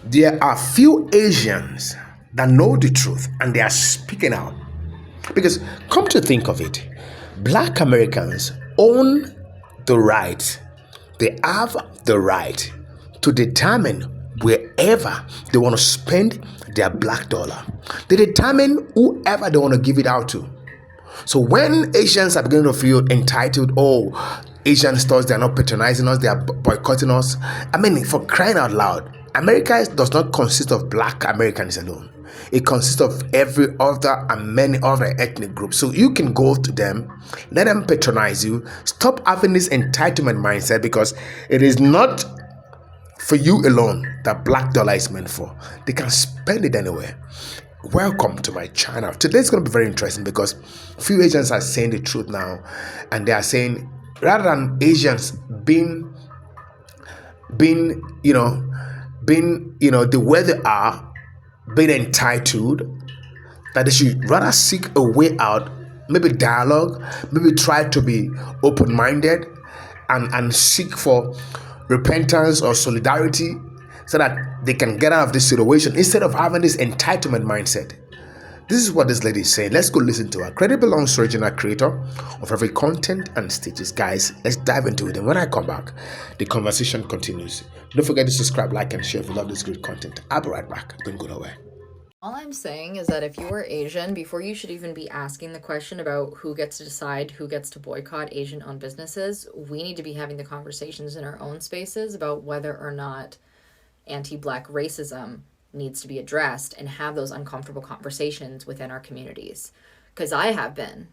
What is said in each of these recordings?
There are few Asians that know the truth and they are speaking out. Because come to think of it, black Americans own the right, they have the right to determine wherever they want to spend their black dollar. They determine whoever they want to give it out to. So when Asians are beginning to feel entitled, oh, Asian stores, they're not patronizing us, they are boycotting us. I mean, for crying out loud, America does not consist of black Americans alone. It consists of every other and many other ethnic groups. So you can go to them, let them patronize you, stop having this entitlement mindset, because it is not for you alone that black dollar is meant for. They can spend it anywhere. Welcome to my channel. Today's going to be very interesting because few Asians are saying the truth now, and they are saying rather than Asians being the way they are, being entitled, that they should rather seek a way out, maybe dialogue, maybe try to be open-minded and seek for repentance or solidarity so that they can get out of this situation instead of having this entitlement mindset. This is what this lady is saying. Let's go listen to her. Credit belongs to original creator of every content and stages. Guys, let's dive into it. And when I come back, the conversation continues. Don't forget to subscribe, like, and share if you love this great content. I'll be right back. Don't go nowhere. All I'm saying is that if you are Asian, before you should even be asking the question about who gets to decide who gets to boycott Asian-owned businesses, we need to be having the conversations in our own spaces about whether or not anti-Black racism needs to be addressed and have those uncomfortable conversations within our communities. Because I have been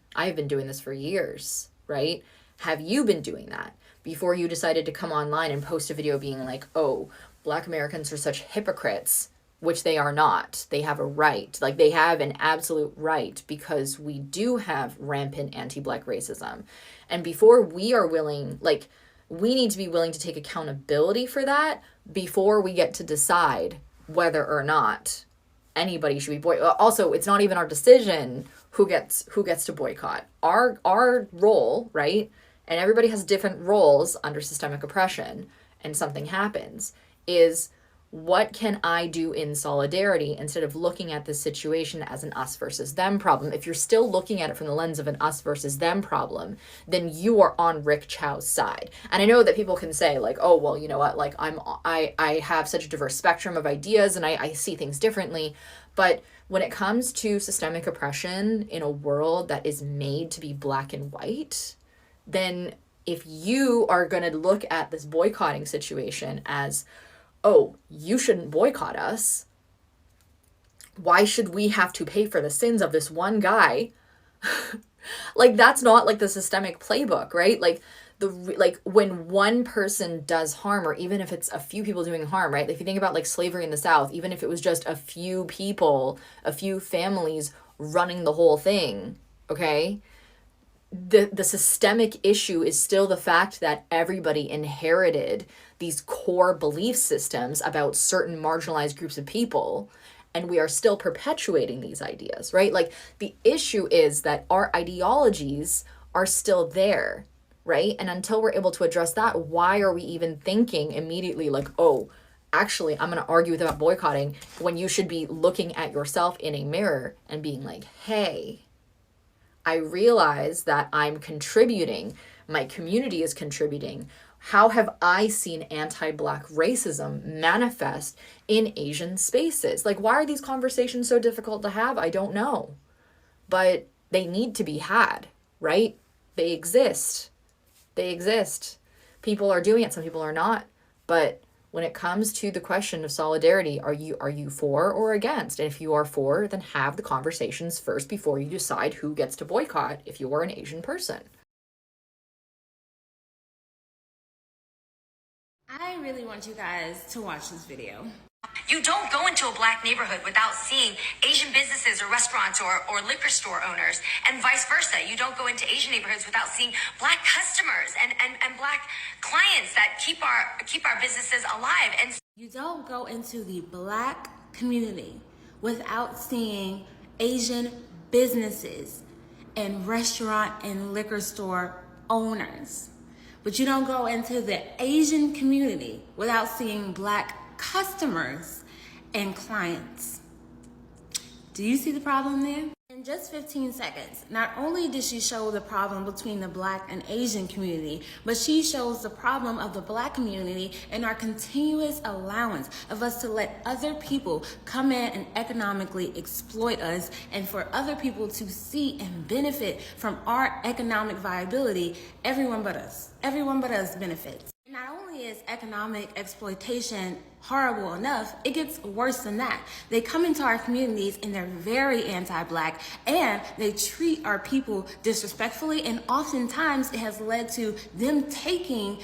doing this for years, right? Have you been doing that before you decided to come online and post a video being like, oh, Black Americans are such hypocrites, which they are not. They have a right. Like, they have an absolute right, because we do have rampant anti-Black racism. And before we are willing, like, we need to be willing to take accountability for that before we get to decide whether or not anybody should be boycott. Also, it's not even our decision who gets to boycott. Our role, right? And everybody has different roles under systemic oppression, and something happens, is what can I do in solidarity instead of looking at this situation as an us versus them problem? If you're still looking at it from the lens of an us versus them problem, then you are on Rick Chow's side. And I know that people can say like, oh, well, you know what, like I have such a diverse spectrum of ideas and I see things differently. But when it comes to systemic oppression in a world that is made to be black and white, then if you are going to look at this boycotting situation as, oh, you shouldn't boycott us, why should we have to pay for the sins of this one guy? Like, that's not like the systemic playbook, right? Like when one person does harm, or even if it's a few people doing harm, right? If you think about like slavery in the South, even if it was just a few people, a few families running the whole thing, okay? The systemic issue is still the fact that everybody inherited these core belief systems about certain marginalized groups of people, and we are still perpetuating these ideas, right? Like, the issue is that our ideologies are still there, right? And until we're able to address that, why are we even thinking immediately like, oh, actually, I'm going to argue about boycotting, when you should be looking at yourself in a mirror and being like, hey, I realize that I'm contributing, my community is contributing. How have I seen anti-Black racism manifest in Asian spaces? Like, why are these conversations so difficult to have? I don't know. But they need to be had, right? They exist. They exist. People are doing it, some people are not. But when it comes to the question of solidarity, are you for or against? And if you are for, then have the conversations first before you decide who gets to boycott if you are an Asian person. I really want you guys to watch this video. You don't go into a Black neighborhood without seeing Asian businesses or restaurants or liquor store owners, and vice versa. You don't go into Asian neighborhoods without seeing Black customers and Black clients that keep our businesses alive. And you don't go into the Black community without seeing Asian businesses and restaurant and liquor store owners. But you don't go into the Asian community without seeing Black customers and clients. Do you see the problem there? In just 15 seconds, not only did she show the problem between the Black and Asian community, but she shows the problem of the Black community and our continuous allowance of us to let other people come in and economically exploit us, and for other people to see and benefit from our economic viability. Everyone but us benefits. Not only is economic exploitation horrible enough, it gets worse than that. They come into our communities and they're very anti-Black, and they treat our people disrespectfully, and oftentimes it has led to them taking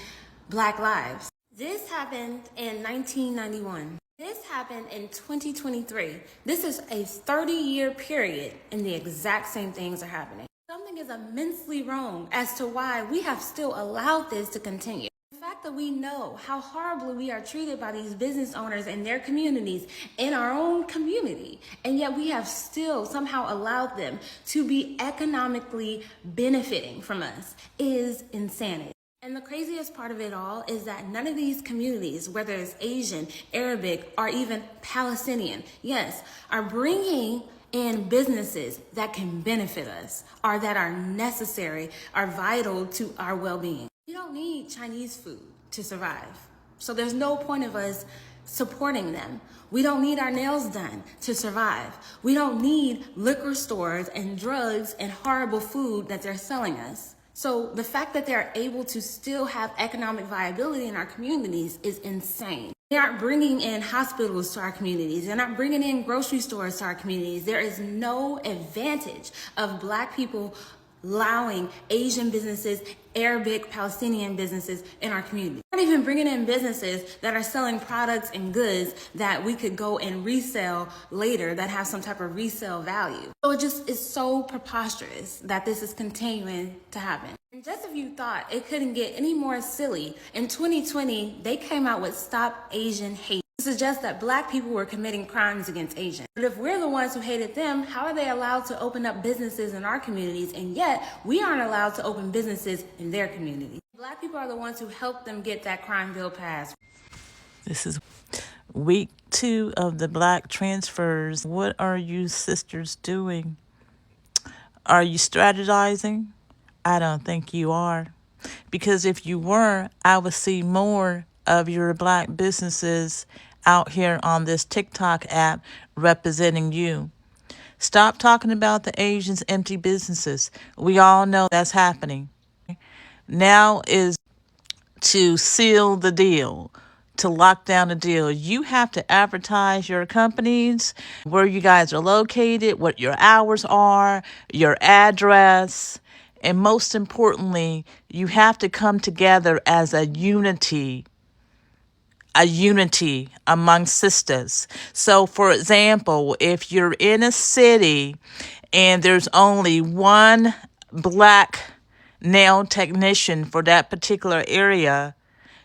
Black lives. This happened in 1991. This happened in 2023. This is a 30-year period and the exact same things are happening. Something is immensely wrong as to why we have still allowed this to continue. The fact that we know how horribly we are treated by these business owners and their communities in our own community, and yet we have still somehow allowed them to be economically benefiting from us, is insanity. And the craziest part of it all is that none of these communities, whether it's Asian, Arabic, or even Palestinian, yes, are bringing in businesses that can benefit us, or that are necessary, are vital to our well-being. You don't need Chinese food to survive. So there's no point of us supporting them. We don't need our nails done to survive. We don't need liquor stores and drugs and horrible food that they're selling us. So the fact that they're able to still have economic viability in our communities is insane. They aren't bringing in hospitals to our communities. They're not bringing in grocery stores to our communities. There is no advantage of Black people allowing Asian businesses, Arabic, Palestinian businesses in our community. We're not even bringing in businesses that are selling products and goods that we could go and resell later that have some type of resale value. So it just is so preposterous that this is continuing to happen. And just if you thought it couldn't get any more silly, in 2020, they came out with Stop Asian Hate, to suggest that Black people were committing crimes against Asians. But if we're the ones who hated them, how are they allowed to open up businesses in our communities, and yet we aren't allowed to open businesses in their communities? Black people are the ones who helped them get that crime bill passed. This is week 2 of the Black transfers. What are you sisters doing? Are you strategizing? I don't think you are. Because if you were, I would see more of your Black businesses out here on this TikTok app representing you. Stop talking about the Asians' empty businesses. We all know that's happening. Now is to seal the deal, to lock down the deal. You have to advertise your companies, where you guys are located, what your hours are, your address, and most importantly, you have to come together as a unity among sisters. So for example, if you're in a city and there's only one Black nail technician for that particular area,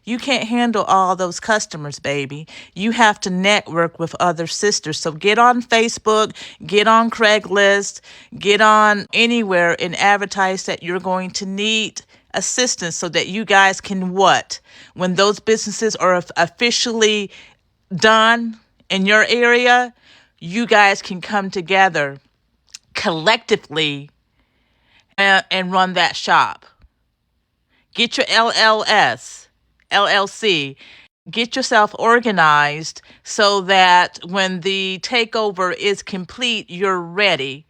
you can't handle all those customers, baby. You have to network with other sisters. So get on Facebook, get on Craigslist, get on anywhere and advertise that you're going to need assistance so that you guys can what? When those businesses are officially done in your area, you guys can come together collectively and run that shop. Get your LLC. Get yourself organized so that when the takeover is complete, you're ready.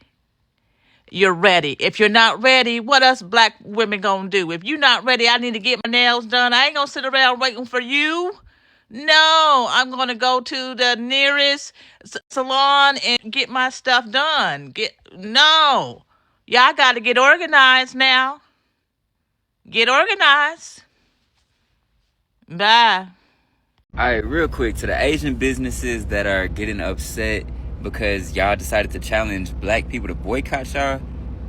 You're ready. If you're not ready, what us Black women gonna do? If you're not ready, I need to get my nails done. I ain't gonna sit around waiting for you. No, I'm gonna go to the nearest salon and get my stuff done. No. Y'all gotta get organized now. Get organized. Bye. All right, real quick, to the Asian businesses that are getting upset because y'all decided to challenge Black people to boycott y'all,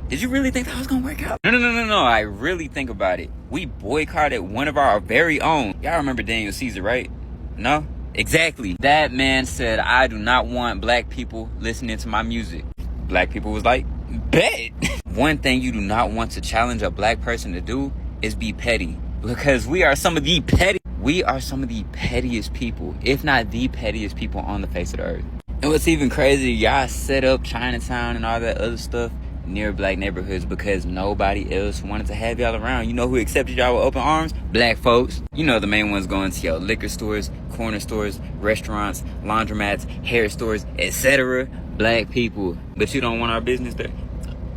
did you really think that was gonna work out? No. I really think about it. We boycotted one of our very own. Y'all remember Daniel Caesar, right? No? Exactly. That man said, I do not want Black people listening to my music. Black people was like, bet. One thing you do not want to challenge a Black person to do is be petty. Because we are some of the petty. We are some of the pettiest people, if not the pettiest people on the face of the earth. And what's even crazier, y'all set up Chinatown and all that other stuff near black neighborhoods because nobody else wanted to have y'all around. You know who accepted y'all with open arms? Black folks. You know the main ones going to your liquor stores, corner stores, restaurants, laundromats, hair stores, etc. Black people. But you don't want our business there?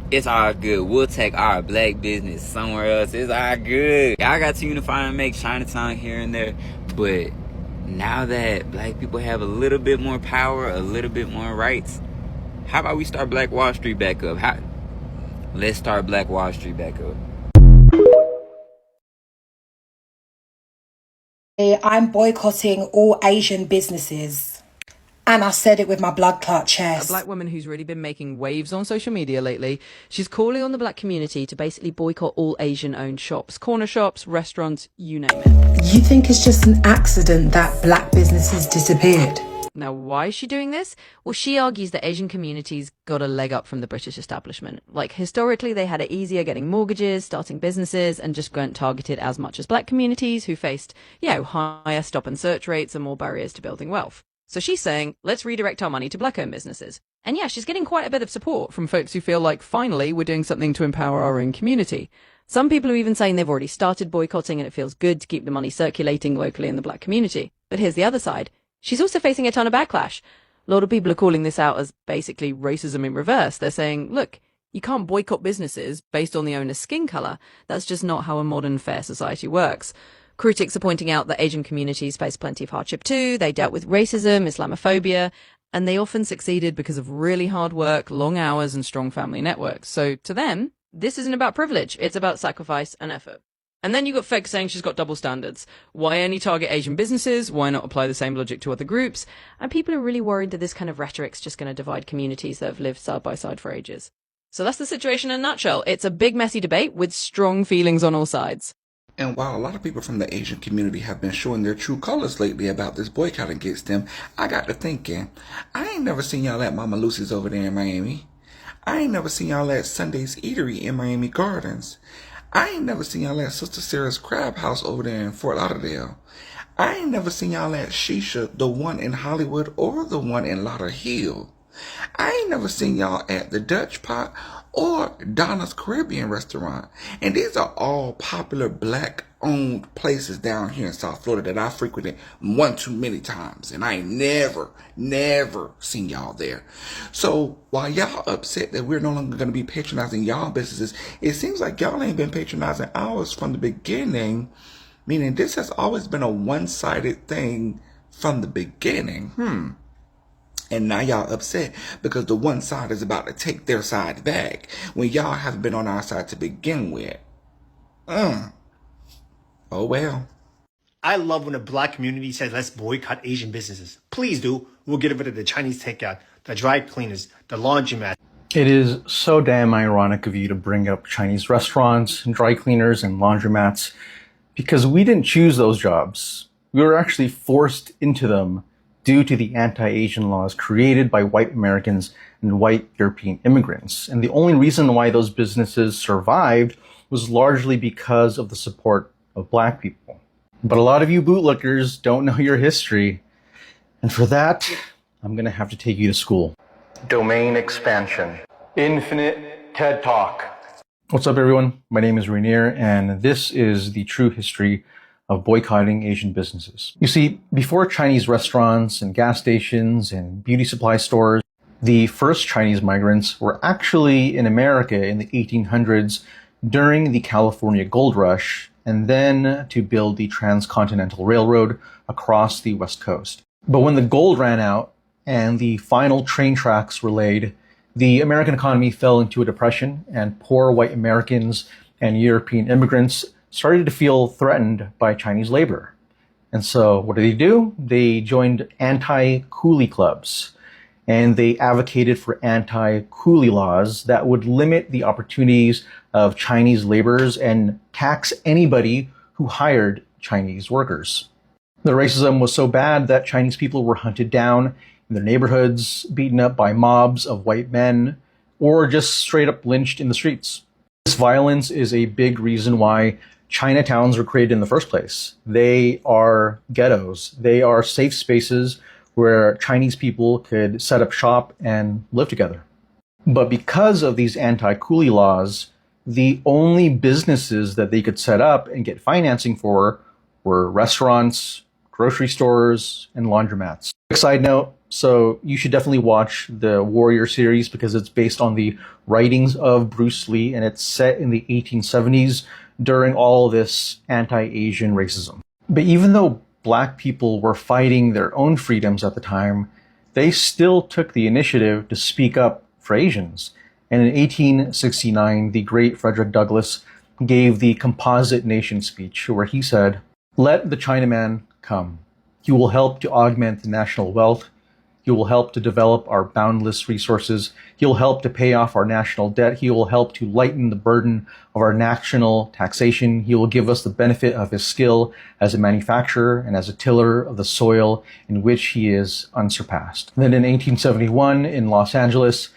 It's all good. We'll take our black business somewhere else. It's all good. Y'all got to unify and make Chinatown here and there. But now that black people have a little bit more power, a little bit more rights, how about we start Black Wall Street back up? Let's start Black Wall Street back up. I'm boycotting all Asian businesses. And I said it with my blood clot chest. A black woman who's really been making waves on social media lately. She's calling on the black community to basically boycott all Asian-owned shops, corner shops, restaurants, you name it. You think it's just an accident that black businesses disappeared? Now, why is she doing this? Well, she argues that Asian communities got a leg up from the British establishment. Like, historically, they had it easier getting mortgages, starting businesses, and just weren't targeted as much as black communities who faced, higher stop and search rates and more barriers to building wealth. So she's saying, let's redirect our money to black-owned businesses. And yeah, she's getting quite a bit of support from folks who feel like, finally, we're doing something to empower our own community. Some people are even saying they've already started boycotting and it feels good to keep the money circulating locally in the black community. But here's the other side. She's also facing a ton of backlash. A lot of people are calling this out as basically racism in reverse. They're saying, look, you can't boycott businesses based on the owner's skin color. That's just not how a modern, fair society works. Critics are pointing out that Asian communities face plenty of hardship too. They dealt with racism, Islamophobia, and they often succeeded because of really hard work, long hours, and strong family networks. So to them, this isn't about privilege. It's about sacrifice and effort. And then you got folks saying she's got double standards. Why only target Asian businesses? Why not apply the same logic to other groups? And people are really worried that this kind of rhetoric's just going to divide communities that have lived side by side for ages. So that's the situation in a nutshell. It's a big, messy debate with strong feelings on all sides. And while a lot of people from the Asian community have been showing their true colors lately about this boycott against them, I got to thinking, I ain't never seen y'all at Mama Lucy's over there in Miami. I ain't never seen y'all at Sunday's Eatery in Miami Gardens. I ain't never seen y'all at Sister Sarah's Crab House over there in Fort Lauderdale. I ain't never seen y'all at Shisha, the one in Hollywood or the one in Lauderhill. I ain't never seen y'all at the Dutch Pot or Donna's Caribbean Restaurant. And these are all popular black-owned places down here in South Florida that I frequented one too many times. And I ain't never seen y'all there. So while y'all upset that we're no longer going to be patronizing y'all businesses, it seems like y'all ain't been patronizing ours from the beginning. Meaning this has always been a one-sided thing from the beginning. And now y'all upset because the one side is about to take their side back when y'all have been on our side to begin with. Oh well. I love when the black community says, let's boycott Asian businesses. Please do. We'll get rid of the Chinese takeout, the dry cleaners, the laundromat. It is so damn ironic of you to bring up Chinese restaurants, and dry cleaners, and laundromats, because we didn't choose those jobs. We were actually forced into them due to the anti-Asian laws created by white Americans and white European immigrants. And the only reason why those businesses survived was largely because of the support of black people. But a lot of you bootlickers don't know your history. And for that, I'm going to have to take you to school. Domain expansion. Infinite TED Talk. What's up, everyone? My name is Rainier, and this is the true history of boycotting Asian businesses. You see, before Chinese restaurants and gas stations and beauty supply stores, the first Chinese migrants were actually in America in the 1800s during the California Gold Rush, and then to build the Transcontinental Railroad across the West Coast. But when the gold ran out and the final train tracks were laid, the American economy fell into a depression, and poor white Americans and European immigrants started to feel threatened by Chinese labor. And so what do? They joined anti-coolie clubs, and they advocated for anti-coolie laws that would limit the opportunities of Chinese laborers and tax anybody who hired Chinese workers. The racism was so bad that Chinese people were hunted down in their neighborhoods, beaten up by mobs of white men, or just straight up lynched in the streets. This violence is a big reason why Chinatowns were created in the first place. They are ghettos. They are safe spaces where Chinese people could set up shop and live together. But because of these anti-coolie laws, the only businesses that they could set up and get financing for were restaurants, grocery stores, and laundromats. Quick side note, so you should definitely watch the Warrior series because it's based on the writings of Bruce Lee and it's set in the 1870s during all this anti-Asian racism. But even though Black people were fighting their own freedoms at the time, they still took the initiative to speak up for Asians. And in 1869, the great Frederick Douglass gave the Composite Nation speech where he said, "Let the Chinaman come. He will help to augment the national wealth. He will help to develop our boundless resources. He will help to pay off our national debt. He will help to lighten the burden of our national taxation. He will give us the benefit of his skill as a manufacturer and as a tiller of the soil in which he is unsurpassed." Then in 1871 in Los Angeles,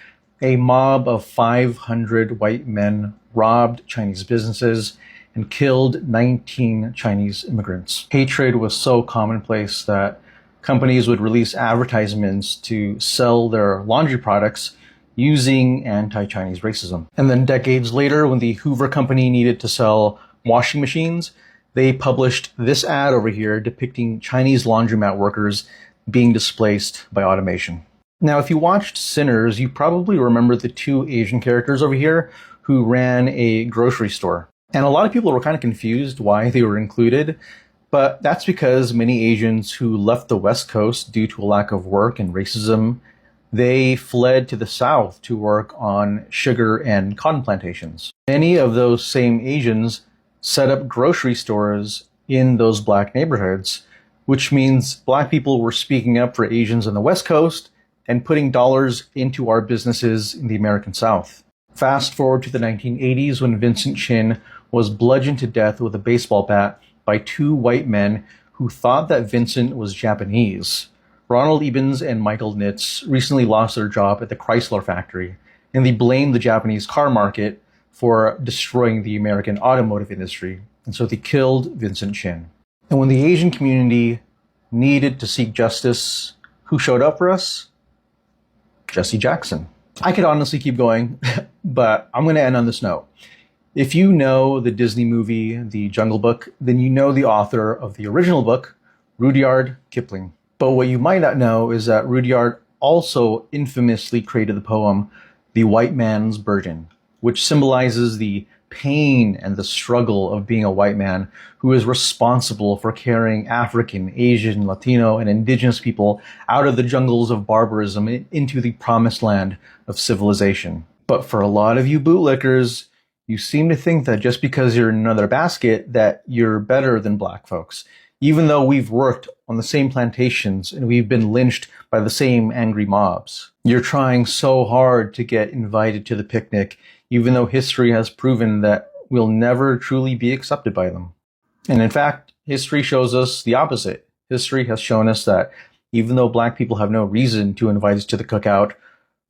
a mob of 500 white men robbed Chinese businesses and killed 19 Chinese immigrants. Hatred was so commonplace that companies would release advertisements to sell their laundry products using anti-Chinese racism. And then decades later, when the Hoover Company needed to sell washing machines, they published this ad over here depicting Chinese laundromat workers being displaced by automation. Now, if you watched Sinners, you probably remember the two Asian characters over here who ran a grocery store. And a lot of people were kind of confused why they were included, but that's because many Asians who left the West Coast due to a lack of work and racism, they fled to the South to work on sugar and cotton plantations. Many of those same Asians set up grocery stores in those Black neighborhoods, which means Black people were speaking up for Asians on the West Coast and putting dollars into our businesses in the American South. Fast forward to the 1980s when Vincent Chin was bludgeoned to death with a baseball bat by two white men who thought that Vincent was Japanese. Ronald Ebens and Michael Nitz recently lost their job at the Chrysler factory, and they blamed the Japanese car market for destroying the American automotive industry, and so they killed Vincent Chin. And when the Asian community needed to seek justice, who showed up for us? Jesse Jackson. I could honestly keep going, but I'm going to end on this note. If you know the Disney movie, The Jungle Book, then you know the author of the original book, Rudyard Kipling. But what you might not know is that Rudyard also infamously created the poem, The White Man's Burden, which symbolizes the pain and the struggle of being a white man who is responsible for carrying African, Asian, Latino, and indigenous people out of the jungles of barbarism into the promised land of civilization. But for a lot of you bootlickers, you seem to think that just because you're in another basket that you're better than Black folks, even though we've worked on the same plantations and we've been lynched by the same angry mobs. You're trying so hard to get invited to the picnic, even though history has proven that we'll never truly be accepted by them. And in fact, history shows us the opposite. History has shown us that even though Black people have no reason to invite us to the cookout,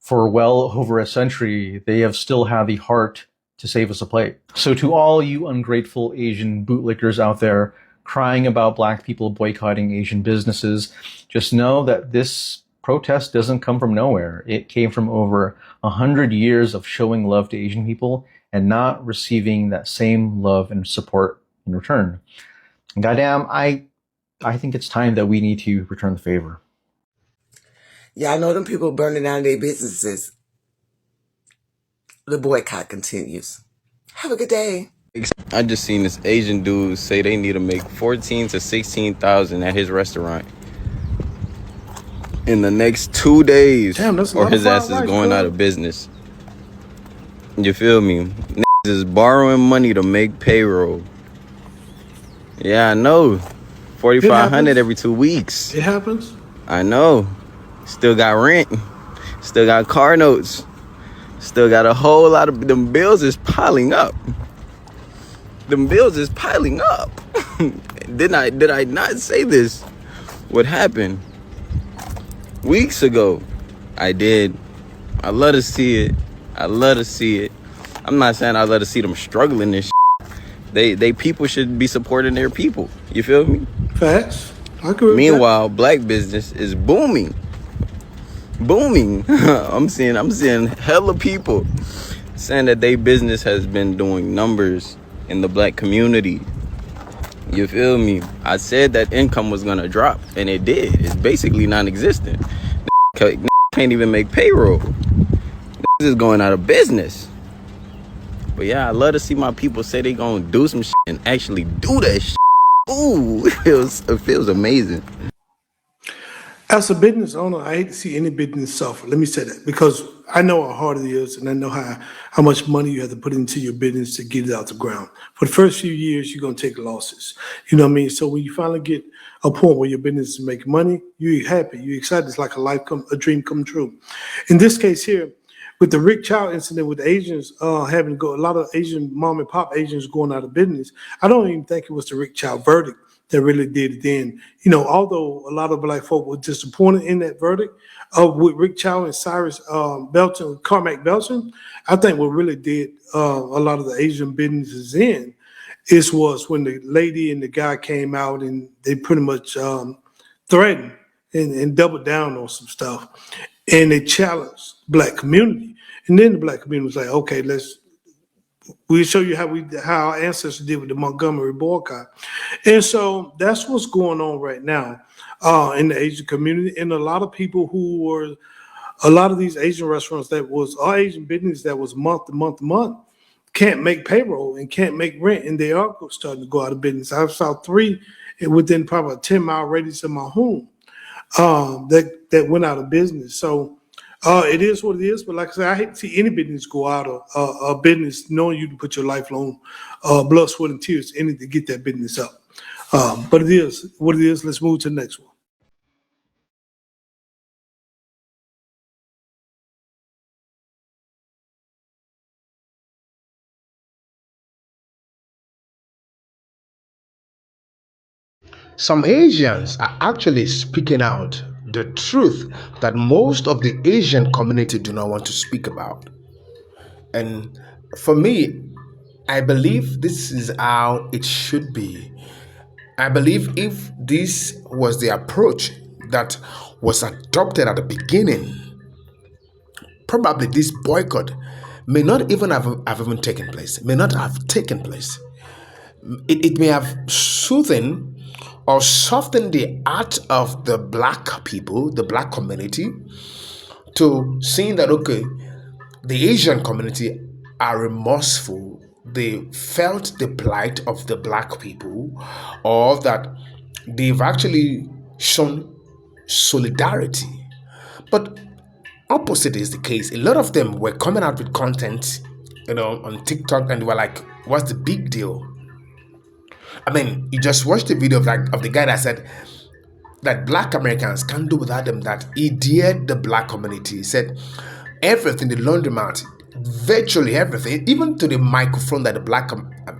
for well over a century, they have still had the heart to save us a plate. So to all you ungrateful Asian bootlickers out there crying about Black people boycotting Asian businesses, just know that this protest doesn't come from nowhere. It came from over 100 years of showing love to Asian people and not receiving that same love and support in return. And goddamn, I think it's time that we need to return the favor. Y'all know them people burning down their businesses. The boycott continues. Have a good day. I just seen this Asian dude say they need to make 14 to 16,000 at his restaurant in the next 2 days. Damn, that's a or lot his of ass is fried rice, going bro. out of business. You feel me? Niggas is borrowing money to make payroll. Yeah, I know. 4,500 every 2 weeks. It happens. I know. Still got rent. Still got car notes. Still got a whole lot of them bills is piling up. Them bills is piling up. Did I not say this would happen weeks ago? I did. I love to see it. I love to see it. I'm not saying I love to see them struggling and shit. They people should be supporting their people. You feel me? Facts. I agree with that. Meanwhile, black business is booming. I'm seeing hella people saying that their business has been doing numbers in the black community. You feel me? I said that income was gonna drop, and it did. It's basically non-existent. Can't even make payroll. This is going out of business. But yeah, I love to see my people say they gonna do some shit and actually do that shit. Ooh, it feels amazing. As a business owner, I hate to see any business suffer. Let me say that because I know how hard it is, and I know how much money you have to put into your business to get it out the ground. For the first few years, you're gonna take losses. You know what I mean? So when you finally get a point where your business is making money, you're happy, you're excited. It's like a dream come true. In this case here, with the Rick Child incident with Asians having to go, a lot of Asian mom and pop Asians going out of business. I don't even think it was the Rick Child verdict that really did it then. You know, although a lot of black folk were disappointed in that verdict with Rick Child and Cyrus Belton, Carmack Belton, I think what really did a lot of the Asian businesses in was when the lady and the guy came out and they pretty much threatened and doubled down on some stuff. And they challenged the black community. And then the black community was like, okay, we'll show you how our ancestors did with the Montgomery boycott. And so that's what's going on right now in the Asian community. And a lot of people a lot of these Asian restaurants or Asian business that was month to month can't make payroll and can't make rent. And they are starting to go out of business. I saw 3 within probably a 10-mile radius of my home that went out of business. So it is what it is. But like I said, I hate to see any business go out of business knowing you can put your lifelong blood, sweat, and tears in it to get that business up. But it is what it is. Let's move to the next one. Some Asians are actually speaking out the truth that most of the Asian community do not want to speak about. And for me, I believe this is how it should be. I believe if this was the approach that was adopted at the beginning, probably this boycott may not even have even taken place, may not have taken place. It may have soothed or softened the heart of the black people, the black community, to seeing that, okay, the Asian community are remorseful. They felt the plight of the black people, or that they've actually shown solidarity. But opposite is the case. A lot of them were coming out with content, on TikTok, and they were like, "What's the big deal?" I mean, you just watched the video of the guy that said that black Americans can't do without them, that he dared the black community. He said everything, the laundromat, virtually everything, even to the microphone that the black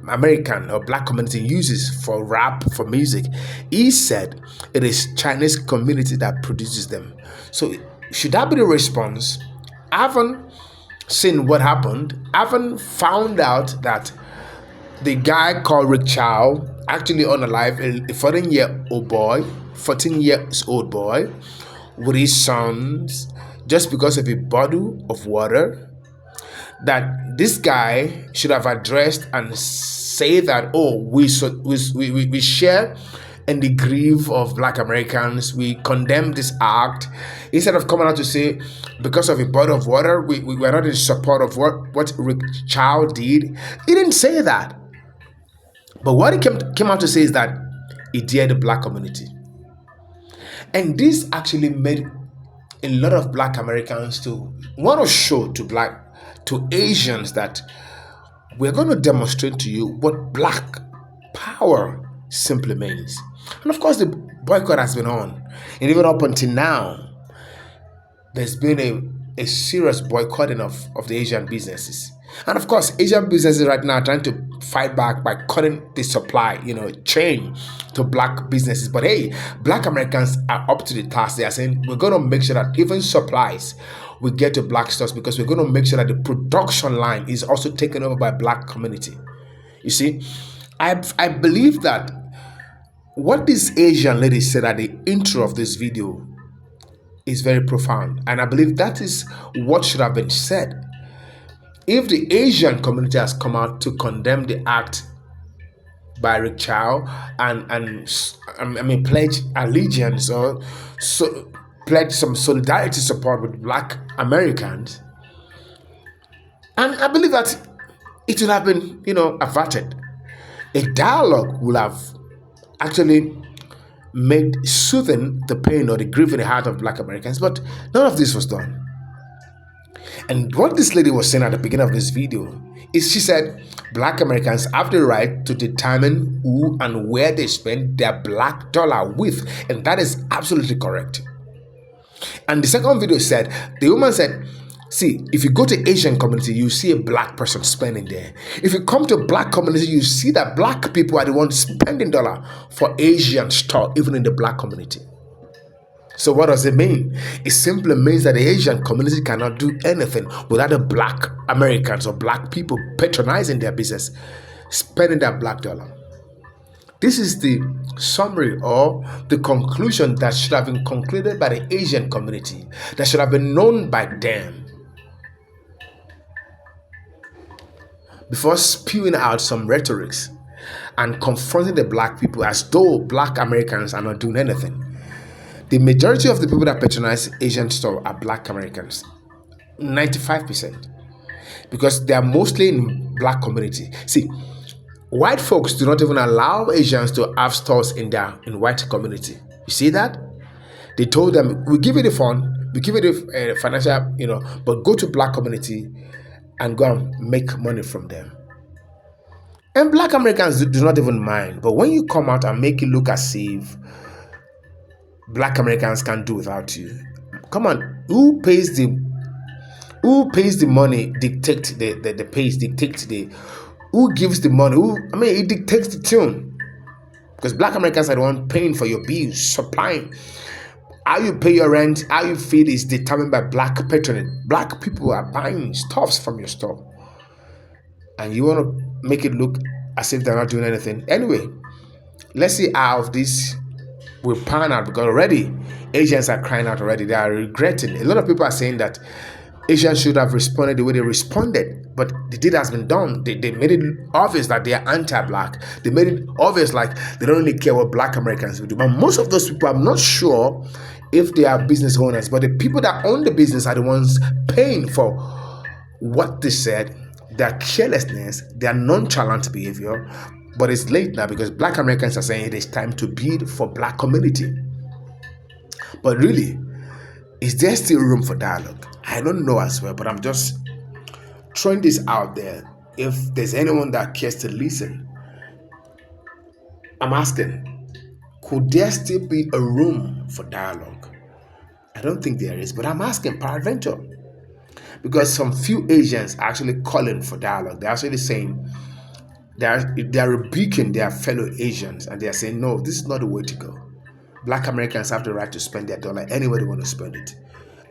American or black community uses for rap, for music. He said it is Chinese community that produces them. So should that be the response? I haven't seen what happened. I haven't found out that the guy called Rick Chow actually unalive a 14-year-old boy, 14 years old boy with his sons just because of a bottle of water, that this guy should have addressed and say that, oh, we share in the grief of black Americans, we condemn this act, instead of coming out to say because of a bottle of water we are not in support of what Rick Chow did. He didn't say that. But what he came out to say is that he dared the black community. And this actually made a lot of black Americans to want to show to Asians that we're going to demonstrate to you what black power simply means. And of course, the boycott has been on. And even up until now, there's been a serious boycotting of the Asian businesses. And of course, Asian businesses right now are trying to fight back by cutting the supply, chain to black businesses. But hey, black Americans are up to the task. They are saying, we're going to make sure that even supplies will get to black stores, because we're going to make sure that the production line is also taken over by black community. You see? I believe that what this Asian lady said at the intro of this video is very profound, and I believe that is what should have been said. If the Asian community has come out to condemn the act by Rick Chow and pledge allegiance or pledge some solidarity support with Black Americans, and I believe that it would have been averted. A dialogue will have actually made soothing the pain or the grief in the heart of Black Americans, but none of this was done. And what this lady was saying at the beginning of this video is she said Black Americans have the right to determine who and where they spend their black dollar with, and that is absolutely correct. And the second video said, the woman said, see, if you go to Asian community, you see a black person spending there. If you come to a black community, you see that black people are the ones spending dollar for Asian stuff, even in the black community. So what does it mean? It simply means that the Asian community cannot do anything without the Black Americans or black people patronizing their business, spending their black dollar. This is the summary or the conclusion that should have been concluded by the Asian community, that should have been known by them, before spewing out some rhetorics and confronting the black people as though Black Americans are not doing anything. The majority of the people that patronize Asian store are Black Americans, 95%, because they are mostly in black community. See, white folks do not even allow Asians to have stores in white community. You see that? They told them, we give you the fund, we give you the financial, but go to black community and go and make money from them. And Black Americans do not even mind. But when you come out and make it look as if Black Americans can't do without you, come on, who pays the money dictate the pace, dictate who gives the money, it dictates the tune. Because Black Americans are the one paying for your bills, supplying. How you pay your rent, how you feed is determined by black patronage. Black people are buying stuffs from your store. And you want to make it look as if they're not doing anything. Anyway, let's see how this will pan out, because already Asians are crying out already. They are regretting. A lot of people are saying that Asians should have responded the way they responded, but the deed has been done. They made it obvious that they are anti-black. They made it obvious like they don't really care what Black Americans will do. But most of those people, I'm not sure if they are business owners, but the people that own the business are the ones paying for what they said, their carelessness, their nonchalant behavior. But it's late now, because Black Americans are saying it is time to bid for black community. But really, is there still room for dialogue? I don't know as well, but I'm just throwing this out there. If there's anyone that cares to listen, I'm asking, could there still be a room for dialogue? I don't think there is, but I'm asking peradventure. Because some few Asians are actually calling for dialogue. They're actually saying, they're rebuking their fellow Asians, and they're saying, no, this is not the way to go. Black Americans have the right to spend their dollar anywhere they want to spend it.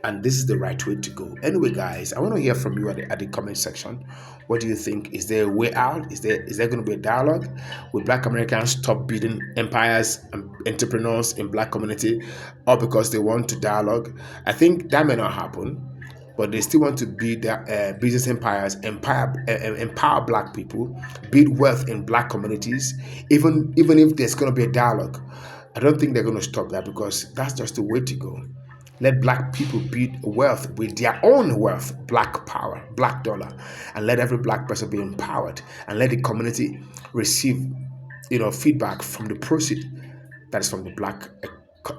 And this is the right way to go. Anyway, guys, I want to hear from you at the comment section. What do you think? Is there a way out? Is there going to be a dialogue? Will Black Americans stop beating empires and entrepreneurs in black community, or because they want to dialogue? I think that may not happen, but they still want to build their business empires, empower black people, build wealth in black communities, even if there's going to be a dialogue. I don't think they're going to stop that, because that's just the way to go. Let black people build wealth with their own wealth, black power, black dollar, and let every black person be empowered, and let the community receive, feedback from the proceed that is from the black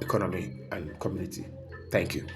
economy and community. Thank you.